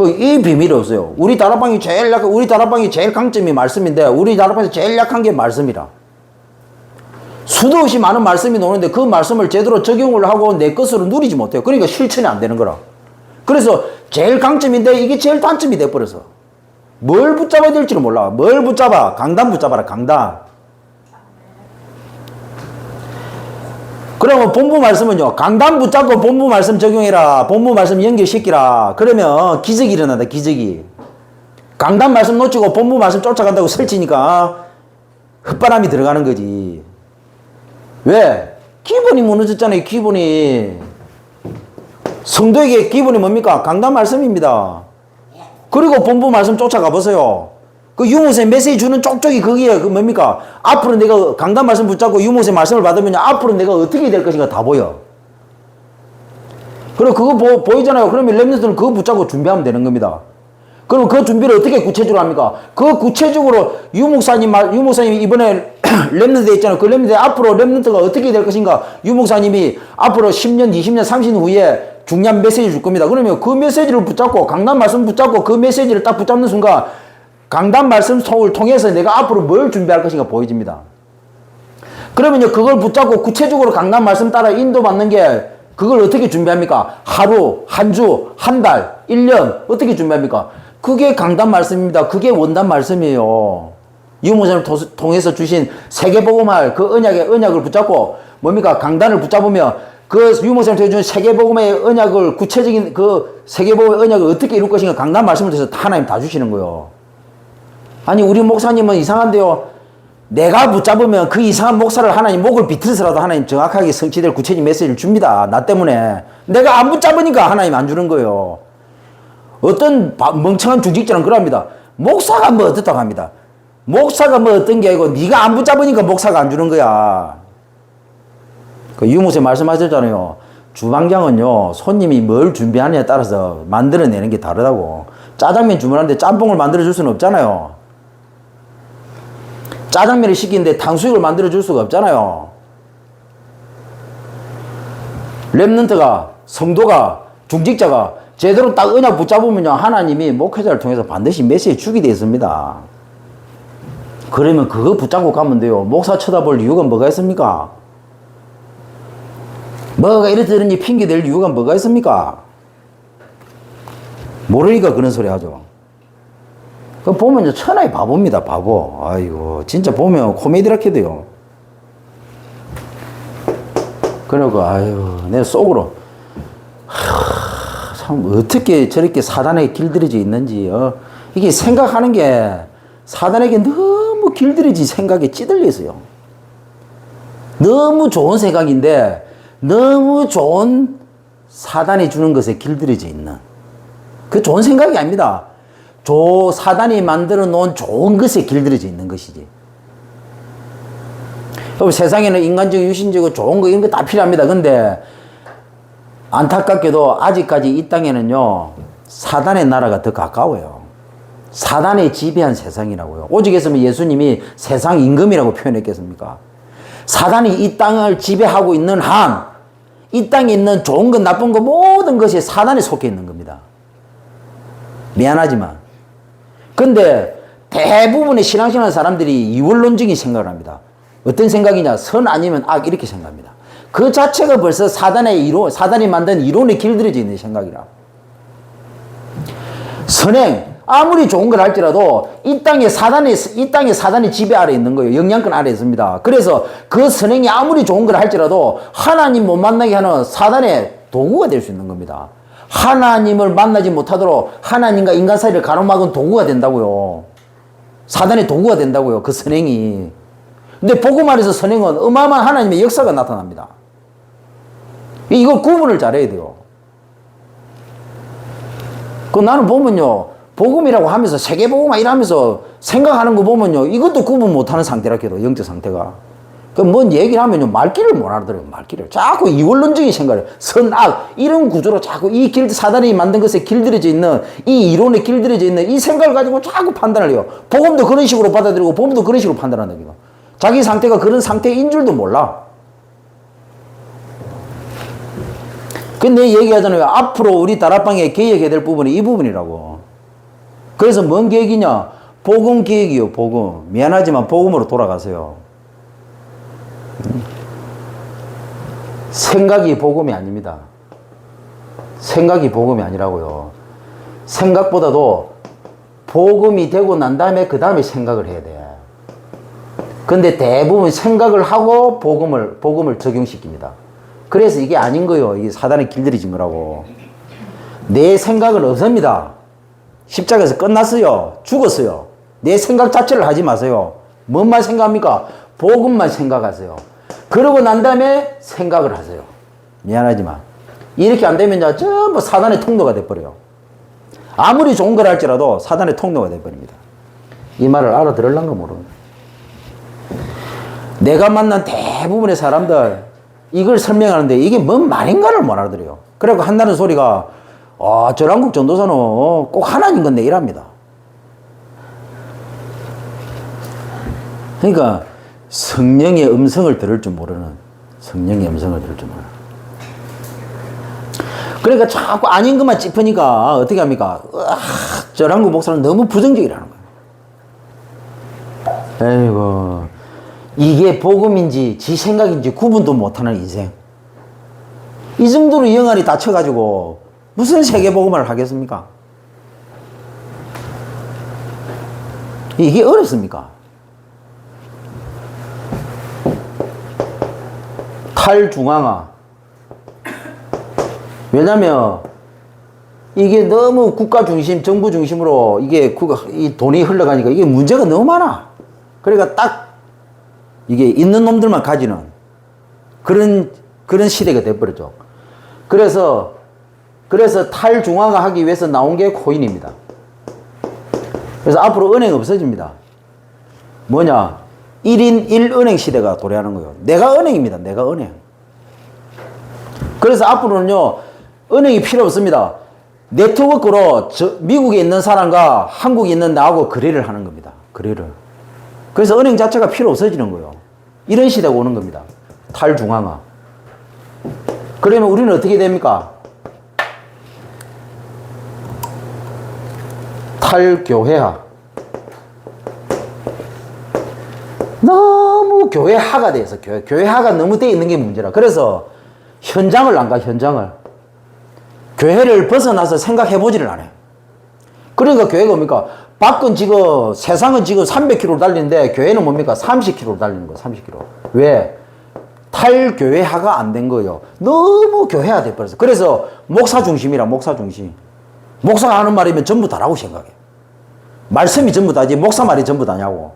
이 비밀이 없어요. 우리 다락방이 제일 강점이 말씀인데, 우리 다락방에서 제일 약한 게 말씀이라. 수도 없이 많은 말씀이 나오는데 그 말씀을 제대로 적용을 하고 내 것으로 누리지 못해요. 그러니까 실천이 안 되는 거라. 그래서 제일 강점인데 이게 제일 단점이 돼버려서. 뭘 붙잡아야 될지를 몰라. 뭘 붙잡아? 강단 붙잡아라, 강단. 그러면 본부 말씀은요, 강단 붙잡고 본부 말씀 적용해라. 본부 말씀 연결시키라. 그러면 기적이 일어난다, 기적이. 강단 말씀 놓치고 본부 말씀 쫓아간다고 설치니까 헛바람이 들어가는 거지. 왜? 기본이 무너졌잖아요, 기본이. 성도에게 기본이 뭡니까? 강단 말씀입니다. 그리고 본부 말씀 쫓아가 보세요. 그 유목사님 메시지 주는 쪽쪽이 거기에 뭡니까? 앞으로 내가 강단 말씀 붙잡고 유목사님 말씀을 받으면 앞으로 내가 어떻게 될 것인가 다 보여. 그리고 그거 보이잖아요. 그러면 렘넌트는 그거 붙잡고 준비하면 되는 겁니다. 그럼 그 준비를 어떻게 구체적으로 합니까? 그 구체적으로 유목사님이 이번에 렘넌트에 있잖아요. 그 렘넌트에 앞으로 렘넌트가 어떻게 될 것인가? 유목사님이 앞으로 10년, 20년, 30년 후에 중요한 메시지 줄 겁니다. 그러면 그 메시지를 붙잡고 강단 말씀 붙잡고 그 메시지를 딱 붙잡는 순간 강단 말씀을 통해서 내가 앞으로 뭘 준비할 것인가 보여집니다. 그러면요, 그걸 붙잡고 구체적으로 강단 말씀 따라 인도받는 게 그걸 어떻게 준비합니까? 하루, 한 주, 한 달, 1년 어떻게 준비합니까? 그게 강단 말씀입니다. 그게 원단 말씀이에요. 유목사님을 통해서 주신 세계복음할 그 언약을 붙잡고 뭡니까? 강단을 붙잡으면 그 유목사님한테 준 세계복음의 언약을 구체적인 그 세계복음의 언약을 어떻게 이룰 것인가 강단 말씀을 드려서 하나님 다 주시는 거예요. 아니 우리 목사님은 이상한데요. 내가 붙잡으면 그 이상한 목사를 하나님 목을 비틀어서라도 하나님 정확하게 성취될 구체적인 메시지를 줍니다. 나 때문에. 내가 안 붙잡으니까 하나님 안 주는 거예요. 어떤 멍청한 중직자는 그럽니다. 목사가 뭐 어떻다고 합니다. 목사가 뭐 어떤 게 아니고 네가 안 붙잡으니까 목사가 안 주는 거야. 그 유목사님 말씀하셨잖아요. 주방장은요 손님이 뭘 준비하느냐에 따라서 만들어내는 게 다르다고. 짜장면 주문하는데 짬뽕을 만들어줄 수는 없잖아요. 짜장면을 시키는데 탕수육을 만들어줄 수가 없잖아요. 랩런트가 성도가 중직자가 제대로 딱 언약 붙잡으면요 하나님이 목회자를 통해서 반드시 메시지 주게 되어 있습니다. 그러면 그거 붙잡고 가면 돼요. 목사 쳐다볼 이유가 뭐가 있습니까? 뭐가 이렇듯이 핑계 댈 이유가 뭐가 있습니까? 모르니까 그런 소리 하죠. 그 보면 천하의 바보입니다. 바보. 아이고 진짜 보면 코미디라게 돼요. 그러고 아유 내 속으로 참 어떻게 저렇게 사단에 길들여져 있는지 이게 생각하는 게 사단에게 너무 길들여진 생각에 찌들려 있어요. 너무 좋은 생각인데 너무 좋은 사단이 주는 것에 길들여져 있는 그 좋은 생각이 아닙니다. 사단이 만들어 놓은 좋은 것에 길들여져 있는 것이지. 세상에는 인간적, 유신적이고 좋은 거 이런 거 다 필요합니다. 근데 안타깝게도 아직까지 이 땅에는요 사단의 나라가 더 가까워요. 사단의 지배한 세상이라고요. 오직 했으면 예수님이 세상 임금이라고 표현했겠습니까? 사단이 이 땅을 지배하고 있는 한 이 땅에 있는 좋은 것 나쁜 것 모든 것이 사단에 속해 있는 겁니다. 미안하지만 근데 대부분의 신앙생활 사람들이 이원론적인 생각을 합니다. 어떤 생각이냐? 선 아니면 악 이렇게 생각합니다. 그 자체가 벌써 사단이 만든 이론에 길들여져 있는 생각이라. 선행 아무리 좋은 걸 할지라도 이 땅에 사단이 지배 아래 있는 거예요. 영향권 아래 있습니다. 그래서 그 선행이 아무리 좋은 걸 할지라도 하나님 못 만나게 하는 사단의 도구가 될 수 있는 겁니다. 하나님을 만나지 못하도록 하나님과 인간 사이를 가로막은 도구가 된다고요. 사단의 도구가 된다고요. 그 선행이. 근데 복음 안에서 선행은 어마어마한 하나님의 역사가 나타납니다. 이거 구분을 잘해야 돼요. 나는 보면요. 복음이라고 하면서 세계복음만 이러면서 생각하는 거 보면요. 이것도 구분 못하는 상태라 해도 영적 상태가. 뭔 얘기를 하면요. 말귀를 못 알아들어요. 말귀를. 자꾸 이원론적인 생각을 선, 악 이런 구조로 자꾸 사단이 만든 것에 길들여져 있는 이 이론에 길들여져 있는 이 생각을 가지고 자꾸 판단을 해요. 복음도 그런 식으로 받아들이고 복음도 그런 식으로 판단한다. 이거. 자기 상태가 그런 상태인 줄도 몰라. 근데 얘기하잖아요. 앞으로 우리 다락방에 개혁해야 될 부분이 이 부분이라고. 그래서 뭔 계획이냐? 복음 계획이요. 복음. 미안하지만 복음으로 돌아가세요. 생각이 복음이 아닙니다. 생각이 복음이 아니라고요. 생각보다도 복음이 되고 난 다음에 그 다음에 생각을 해야 돼. 근데 대부분 생각을 하고 복음을 적용시킵니다. 그래서 이게 아닌 거예요. 이게 사단에 길들여진 거라고. 내 생각은 없습니다. 십자가에서 끝났어요. 죽었어요. 내 생각 자체를 하지 마세요. 뭔만 생각합니까? 복음만 생각하세요. 그러고 난 다음에 생각을 하세요. 미안하지만 이렇게 안 되면 전부 사단의 통로가 돼버려요. 아무리 좋은 걸 할지라도 사단의 통로가 돼버립니다. 이 말을 알아들을란가 모르겠네. 내가 만난 대부분의 사람들 이걸 설명하는데 이게 뭔 말인가를 못 알아들어요. 그래갖고 한다는 소리가 전한국 전도사는 꼭 하나님 건데 이랍니다. 그러니까 성령의 음성을 들을 줄 모르는 그러니까 자꾸 아닌 것만 짚으니까 어떻게 합니까? 전한국 목사는 너무 부정적이라는 거예요. 에이고 이게 복음인지 지 생각인지 구분도 못하는 인생. 이 정도로 영안이 다쳐가지고 무슨 세계복음을 하겠습니까? 이게 어렵습니까? 탈중앙화 왜냐면 이게 너무 국가 중심, 정부 중심으로 이 돈이 흘러가니까 이게 문제가 너무 많아. 그러니까 딱 이게 있는 놈들만 가지는 그런 시대가 돼버렸죠. 그래서 탈중앙화 하기 위해서 나온 게 코인입니다. 그래서 앞으로 은행 없어집니다. 뭐냐? 1인 1은행 시대가 도래하는 거예요. 내가 은행입니다. 내가 은행. 그래서 앞으로는요, 은행이 필요 없습니다. 네트워크로 미국에 있는 사람과 한국에 있는 나하고 거래를 하는 겁니다. 거래를. 그래서 은행 자체가 필요 없어지는 거예요. 이런 시대가 오는 겁니다. 탈중앙화. 그러면 우리는 어떻게 됩니까? 탈교회화. 너무 교회화가 돼서 교회화가 너무 돼 있는 게 문제라. 그래서 현장을 안 가, 현장을. 교회를 벗어나서 생각해보지를 않아요. 그러니까 교회가 뭡니까? 밖은 지금, 세상은 지금 300km 달리는데, 교회는 뭡니까? 30km 달리는 거예요, 30km. 왜? 탈교회화가 안 된 거예요. 너무 교회화 돼버렸어요. 그래서 목사 중심이라, 목사 중심. 목사가 하는 말이면 전부 다라고 생각해. 말씀이 전부 다지, 목사 말이 전부 다냐고.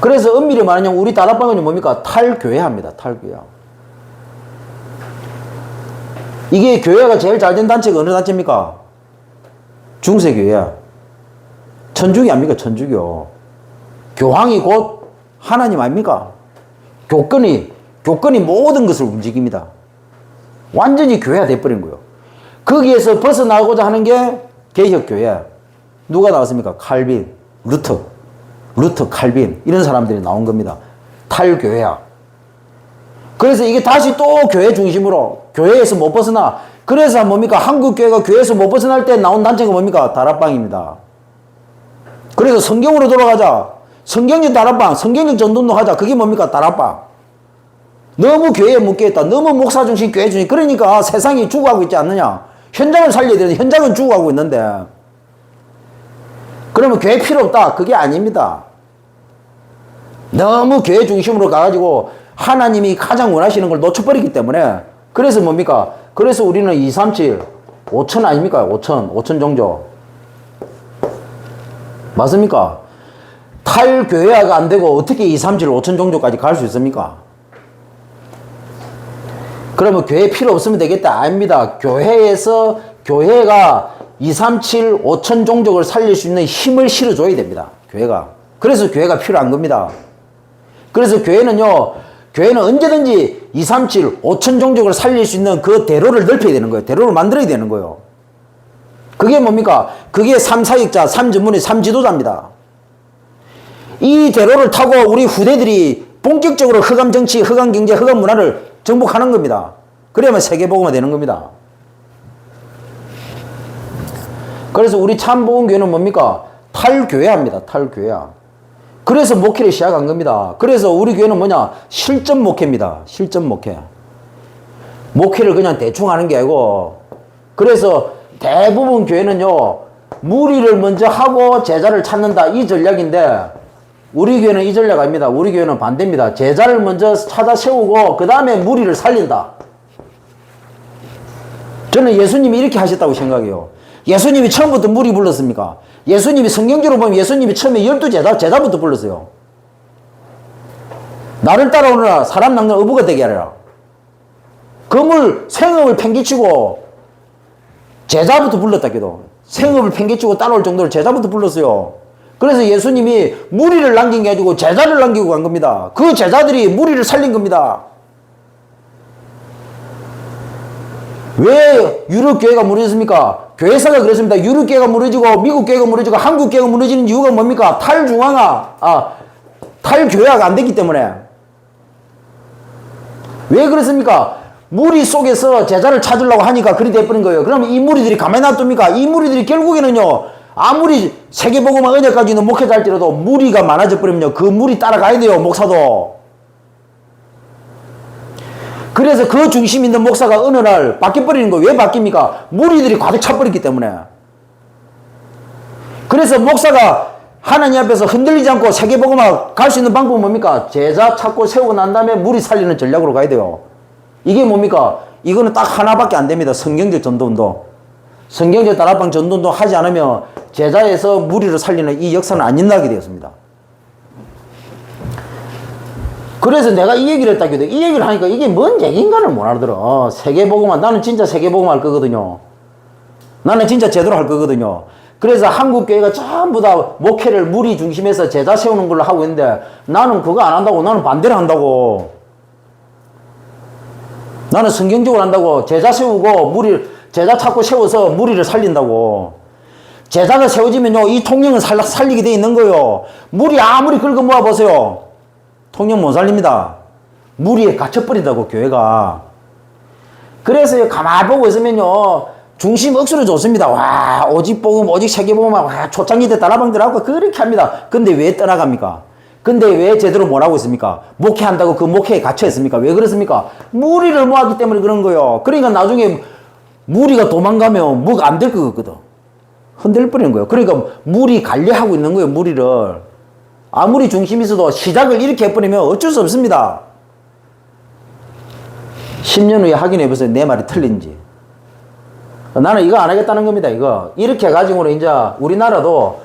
그래서 엄밀히 말하면 우리 다락방은 뭡니까? 탈교회합니다. 탈교회. 이게 교회가 제일 잘 된 단체가 어느 단체입니까? 중세교회야. 천주교 아닙니까? 천주교. 교황이 곧 하나님 아닙니까? 교권이 모든 것을 움직입니다. 완전히 교회가 돼버린 거예요. 거기에서 벗어나고자 하는 게 개혁교회. 누가 나왔습니까? 칼빈, 루터, 칼빈 이런 사람들이 나온 겁니다. 탈교회야. 그래서 이게 다시 또 교회 중심으로 교회에서 못 벗어나. 그래서 뭡니까? 한국교회가 교회에서 못 벗어날 때 나온 단체가 뭡니까? 다락방입니다. 그래서 성경으로 돌아가자. 성경적 다락방, 성경적 전도운동 하자. 그게 뭡니까? 다락방. 너무 교회에 묶여있다. 너무 목사 중심, 교회 중심. 그러니까 세상이 죽어가고 있지 않느냐. 현장을 살려야 되는데 현장은 죽어가고 있는데. 그러면 교회 필요 없다. 그게 아닙니다. 너무 교회 중심으로 가가지고 하나님이 가장 원하시는 걸 놓쳐버리기 때문에. 그래서 뭡니까? 그래서 우리는 237, 5천 아닙니까? 5천 종족. 맞습니까? 탈교회화가 안 되고 어떻게 237, 5천 종족까지 갈 수 있습니까? 그러면 교회 필요 없으면 되겠다? 아닙니다. 교회가 237, 5천 종족을 살릴 수 있는 힘을 실어줘야 됩니다. 교회가. 그래서 교회가 필요한 겁니다. 그래서 교회는 언제든지 237, 5천 종족을 살릴 수 있는 그 대로를 넓혀야 되는 거예요. 대로를 만들어야 되는 거예요. 그게 뭡니까? 그게 3사역자, 3전문의 3지도자입니다. 이 대로를 타고 우리 후대들이 본격적으로 흑암 정치, 흑암 경제, 흑암 문화를 정복하는 겁니다. 그래야만 세계복음화 되는 겁니다. 그래서 우리 참복음교회는 뭡니까? 탈교회합니다. 탈교회야. 그래서 목회를 시작한 겁니다. 그래서 우리 교회는 뭐냐? 실전 목회입니다. 실전 목회. 목회를 그냥 대충 하는 게 아니고, 그래서 대부분 교회는요, 무리를 먼저 하고 제자를 찾는다. 이 전략인데, 우리 교회는 이 전략 아닙니다. 우리 교회는 반대입니다. 제자를 먼저 찾아 세우고, 그 다음에 무리를 살린다. 저는 예수님이 이렇게 하셨다고 생각해요. 예수님이 처음부터 무리 불렀습니까? 예수님이 성경적으로 보면 예수님이 처음에 12 제자부터 불렀어요. 나를 따라오너라 사람 낚는 어부가 되게 하라. 생업을 팽개치고 제자부터 불렀다 해도 생업을 팽개치고 따라올 정도로 제자부터 불렀어요. 그래서 예수님이 무리를 남긴 게 아니고 제자를 남기고 간 겁니다. 그 제자들이 무리를 살린 겁니다. 왜 유럽교회가 무너졌습니까? 교회사가 그랬습니다. 유럽교회가 무너지고 미국교회가 무너지고 한국교회가 무너지는 이유가 뭡니까? 탈교회가 안 됐기 때문에. 왜 그렇습니까? 무리 속에서 제자를 찾으려고 하니까 그리 돼버린 거예요. 그러면 이 무리들이 가만히 놔둡니까? 이 무리들이 결국에는요, 아무리 세계복음화 은혜까지는 목회자 할지라도 무리가 많아져 버리면요, 그 무리 따라가야 돼요, 목사도. 그래서 그 중심 있는 목사가 어느 날 바뀌어버리는 거예요. 왜 바뀝니까? 무리들이 가득 차버렸기 때문에. 그래서 목사가 하나님 앞에서 흔들리지 않고 세계복음화 갈 수 있는 방법은 뭡니까? 제자 찾고 세우고 난 다음에 무리 살리는 전략으로 가야 돼요. 이게 뭡니까? 이거는 딱 하나밖에 안 됩니다. 성경적 전도운동. 성경적 다락방 전도운동 하지 않으면 제자에서 무리를 살리는 이 역사는 안 일어나게 되었습니다. 그래서 내가 이 얘기를 했다기도, 이 얘기를 하니까 이게 뭔 얘기인가를 못 알아들어. 세계복음화, 나는 진짜 세계복음화 할 거거든요. 나는 진짜 제대로 할 거거든요. 그래서 한국교회가 전부 다 목회를 무리 중심에서 제자 세우는 걸로 하고 있는데 나는 그거 안 한다고. 나는 반대를 한다고. 나는 성경적으로 한다고. 제자 세우고 제자 찾고 세워서 무리를 살린다고. 제자가 세워지면요, 이 통영은 살리게 돼 있는 거예요. 무리 아무리 긁어 모아보세요. 통영 못 살립니다. 무리에 갇혀버린다고, 교회가. 그래서 가만히 보고 있으면요, 중심 억수로 좋습니다. 와, 오직 복음, 오직 세계복음, 와, 초창기때 다락방들하고 그렇게 합니다. 근데 왜 떠나갑니까? 근데 왜 제대로 못 하고 있습니까? 목회한다고 그 목회에 갇혀 있습니까? 왜 그렇습니까? 무리를 모았기 때문에 그런 거예요. 그러니까 나중에 무리가 도망가면 뭐가 안 될 것 같거든. 흔들릴 뻔한 거예요. 그러니까 무리 관리하고 있는 거예요, 무리를. 아무리 중심이 있어도 시작을 이렇게 해버리면 어쩔 수 없습니다. 10년 후에 확인해보세요. 내 말이 틀린지. 나는 이거 안 하겠다는 겁니다, 이거. 이렇게 해가지고는 이제 우리나라도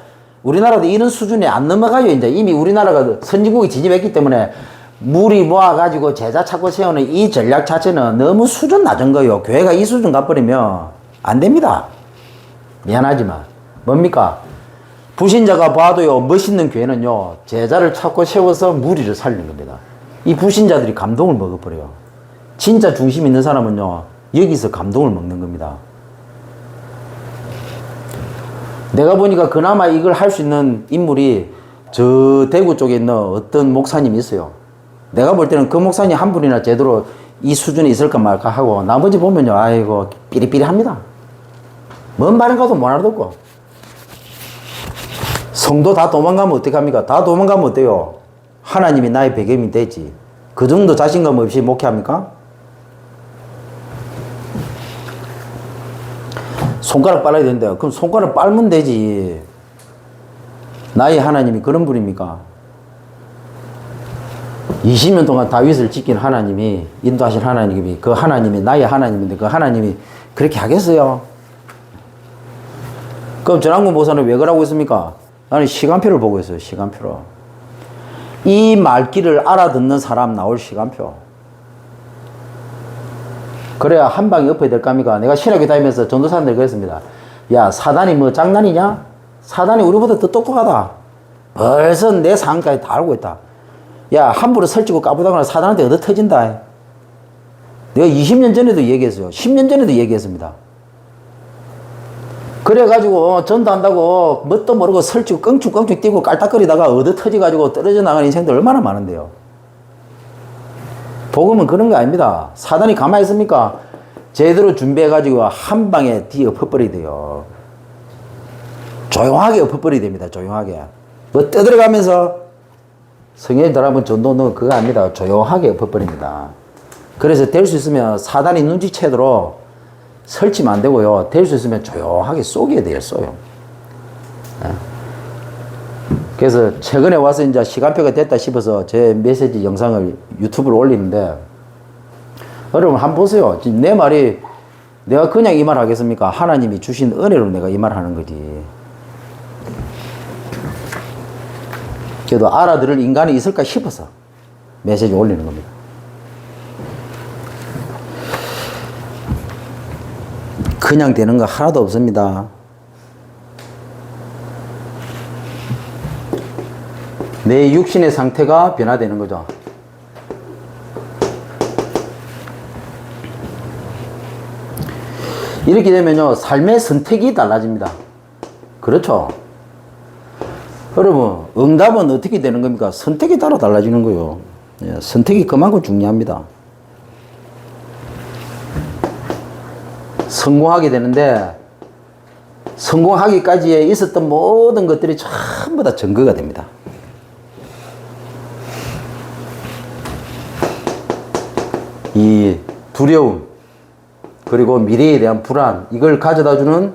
이런 수준에 안 넘어가요, 이제. 이미 우리나라가 선진국이 진입했기 때문에 무리 모아가지고 제자 찾고 세우는 이 전략 자체는 너무 수준 낮은 거예요. 교회가 이 수준 가버리면 안 됩니다. 미안하지만. 뭡니까? 불신자가 봐도요, 멋있는 교회는요, 제자를 찾고 세워서 무리를 살리는 겁니다. 이 불신자들이 감동을 먹어버려요. 진짜 중심 있는 사람은요, 여기서 감동을 먹는 겁니다. 내가 보니까 그나마 이걸 할 수 있는 인물이 저 대구 쪽에 있는 어떤 목사님이 있어요. 내가 볼 때는 그 목사님 한 분이나 제대로 이 수준에 있을까 말까 하고, 나머지 보면요, 아이고, 삐리삐리합니다. 뭔 말인가도 못 알아듣고. 성도 다 도망가면 어떡합니까? 다 도망가면 어때요? 하나님이 나의 배경이 되지. 그 정도 자신감 없이 목회합니까? 손가락 빨아야 된대. 그럼 손가락 빨면 되지. 나의 하나님이 그런 분입니까? 20년 동안 다윗을 지킨 하나님이, 인도하신 하나님이, 그 하나님이 나의 하나님인데 그 하나님이 그렇게 하겠어요? 그럼 전학문 목사는 왜 그러고 있습니까? 나는 시간표를 보고 있어요, 시간표로. 이 말귀를 알아듣는 사람 나올 시간표. 그래야 한 방에 엎어야 될까 합니까? 내가 신학교 다니면서 전도사님들 그랬습니다. 야, 사단이 뭐 장난이냐? 사단이 우리보다 더 똑똑하다. 벌써 내 상황까지 다 알고 있다. 야, 함부로 설치고 까부다거나 사단한테 얻어 터진다. 내가 20년 전에도 얘기했어요. 10년 전에도 얘기했습니다. 그래가지고 전도한다고 뭣도 모르고 설치고 껑충껑충 뛰고 깔딱거리다가 얻어 터져가지고 떨어져 나가는 인생들 얼마나 많은데요. 복음은 그런 거 아닙니다. 사단이 가만히 있습니까? 제대로 준비해가지고 한 방에 뒤에 엎어버리야 돼요. 조용하게 엎어버려야 됩니다. 조용하게. 뭐 떠들어가면서 성경들 한번 전도는 그거 아닙니다. 조용하게 엎어버립니다. 그래서 될 수 있으면 사단이 눈치채도록 설치면 안 되고요. 될 수 있으면 조용하게 쏘게 돼요, 쏘요. 그래서 최근에 와서 이제 시간표가 됐다 싶어서 제 메시지 영상을 유튜브로 올리는데, 여러분 한번 보세요. 내 말이 내가 그냥 이 말 하겠습니까? 하나님이 주신 은혜로 내가 이 말 하는 거지. 그래도 알아들을 인간이 있을까 싶어서 메시지 올리는 겁니다. 그냥 되는 거 하나도 없습니다. 내 육신의 상태가 변화되는 거죠. 이렇게 되면요, 삶의 선택이 달라집니다. 그렇죠? 여러분, 응답은 어떻게 되는 겁니까? 선택에 따라 달라지는 거예요. 예, 선택이 그만큼 중요합니다. 성공하게 되는데, 성공하기까지에 있었던 모든 것들이 전부 다 증거가 됩니다. 이 두려움, 그리고 미래에 대한 불안, 이걸 가져다주는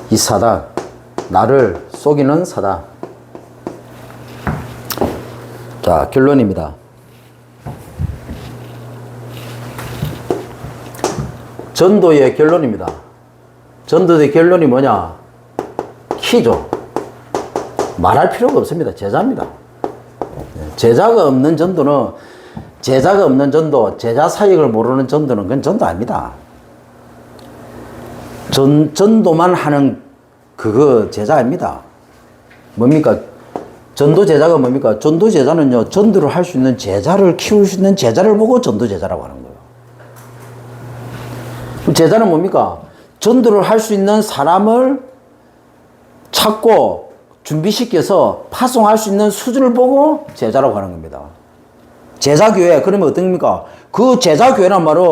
이 사단, 나를 속이는 사단. 자, 결론입니다. 전도의 결론입니다. 전도의 결론이 뭐냐? 키죠. 말할 필요가 없습니다. 제자입니다. 제자가 없는 전도는, 제자가 없는 전도, 제자 사역을 모르는 전도는 그건 전도 아닙니다. 전도만 하는 그거 제자입니다. 뭡니까? 전도 제자가 뭡니까? 전도 제자는요, 전도를 할 수 있는 제자를 키울 수 있는 제자를 보고 전도 제자라고 하는 거예요. 제자는 뭡니까? 전도를 할 수 있는 사람을 찾고 준비시켜서 파송할 수 있는 수준을 보고 제자라고 하는 겁니다. 제자교회, 그러면 어떻습니까? 그 제자교회란 말은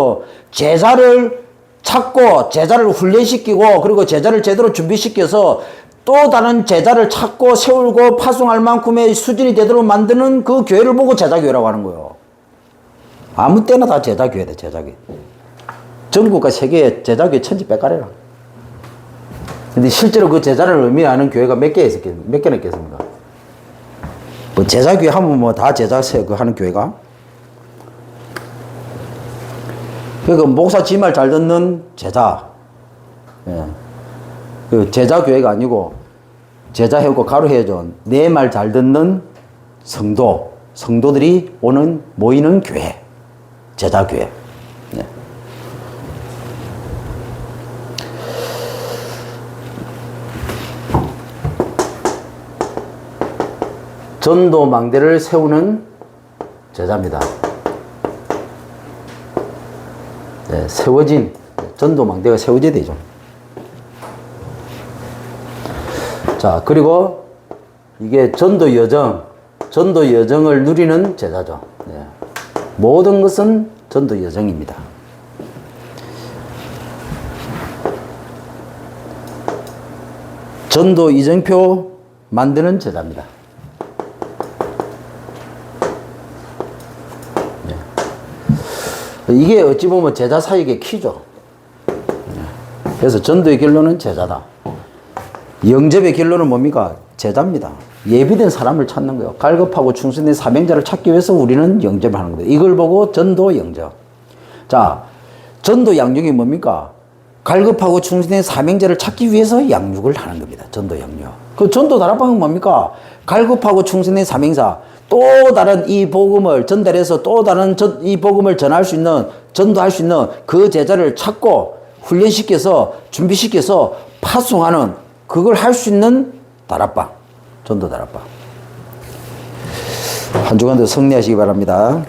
제자를 찾고 제자를 훈련시키고 그리고 제자를 제대로 준비시켜서 또 다른 제자를 찾고 세우고 파송할 만큼의 수준이 되도록 만드는 그 교회를 보고 제자교회라고 하는 거예요. 아무 때나 다 제자교회다, 제자교회. 전국과 세계에 제자교회 천지백가래라. 근데 실제로 그 제자를 의미하는 교회가 몇 개나 있겠습니까? 뭐 제자교회 하면 뭐 다 제자 하는 교회가? 그러니까 목사 지 말 잘 듣는 제자. 예. 그 제자교회가 아니고 제자해고 가로해전 내 말 잘 듣는 성도들이 모이는 교회. 제자교회. 예. 전도망대를 세우는 제자입니다. 네, 세워진 전도망대가 세워져야 되죠. 자, 그리고 이게 전도 여정을 누리는 제자죠. 네. 모든 것은 전도 여정입니다. 전도 이정표 만드는 제자입니다. 이게 어찌 보면 제자 사역의 키죠. 그래서 전도의 결론은 제자다. 영접의 결론은 뭡니까? 제자입니다. 예비된 사람을 찾는 거예요. 갈급하고 충성된 사명자를 찾기 위해서 우리는 영접을 하는 거예요. 이걸 보고 전도 영접. 자, 전도 양육이 뭡니까? 갈급하고 충성된 사명자를 찾기 위해서 양육을 하는 겁니다. 전도 양육. 그 전도 다락방은 뭡니까? 갈급하고 충성된 사명자, 또 다른 이 복음을 전달해서 또 다른 이 복음을 전할 수 있는, 전도할 수 있는 그 제자를 찾고 훈련시켜서 준비시켜서 파송하는, 그걸 할 수 있는 다락방, 전도 다락방. 한 주간도 승리하시기 바랍니다.